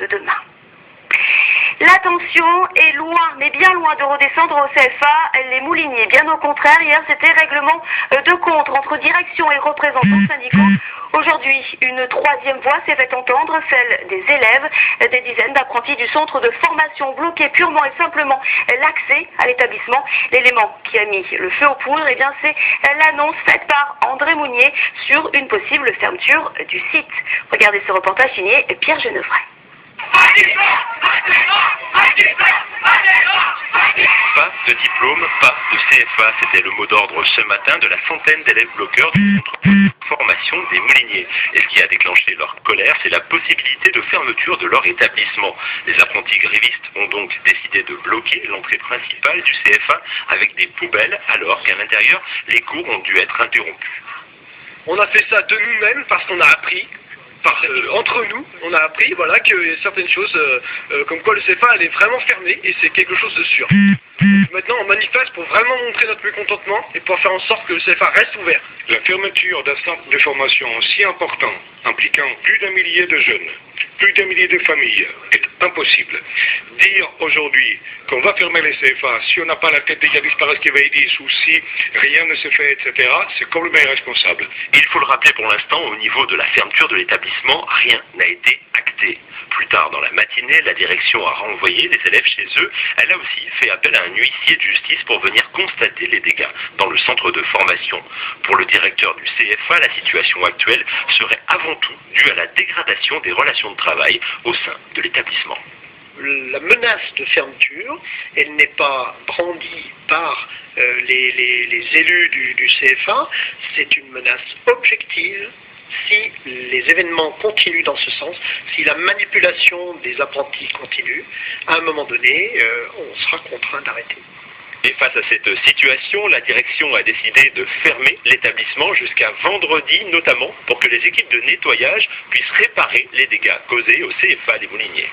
de demain. La tension est loin, mais bien loin de redescendre au CFA. Les Mouliniers, bien au contraire, hier c'était règlement de compte entre direction et représentants syndicaux. Aujourd'hui, une troisième voix s'est fait entendre, celle des élèves. Des dizaines d'apprentis du centre de formation bloquaient purement et simplement l'accès à l'établissement. L'élément qui a mis le feu aux poudres, eh bien, c'est l'annonce faite par André Mounier sur une possible fermeture du site. Regardez ce reportage signé Pierre Genevray. Pas de diplôme, pas de CFA, c'était le mot d'ordre ce matin de la centaine d'élèves bloqueurs du centre de formation des Mouliniers. Et ce qui a déclenché leur colère, c'est la possibilité de fermeture de leur établissement. Les apprentis grévistes ont donc décidé de bloquer l'entrée principale du CFA avec des poubelles, alors qu'à l'intérieur, les cours ont dû être interrompus. On a fait ça de nous-mêmes parce qu'on a appris. Entre nous, on a appris que certaines choses, comme quoi le CFA elle est vraiment fermé et c'est quelque chose de sûr. Maintenant on manifeste pour vraiment montrer notre mécontentement et pour faire en sorte que le CFA reste ouvert. La fermeture d'un centre de formation si important, impliquant plus d'un millier de jeunes, plus d'un millier de familles, est impossible. Dire aujourd'hui qu'on va fermer les CFA si on n'a pas la tête des Yanis ou si rien ne se fait, etc., c'est complètement irresponsable. Il faut le rappeler pour l'instant, au niveau de la fermeture de l'établissement, rien n'a été acté. Plus tard dans la matinée, la direction a renvoyé les élèves chez eux. Elle a aussi fait appel à un huissier de justice pour venir constater les dégâts dans le centre de formation. Pour le directeur du CFA, la situation actuelle serait avant tout due à la dégradation des relations de travail au sein de l'établissement. La menace de fermeture, elle n'est pas brandie par les élus du CFA, c'est une menace objective. Si les événements continuent dans ce sens, si la manipulation des apprentis continue, à un moment donné, on sera contraint d'arrêter. Et face à cette situation, la direction a décidé de fermer l'établissement jusqu'à vendredi, notamment pour que les équipes de nettoyage puissent réparer les dégâts causés au CFA des Mouliniers.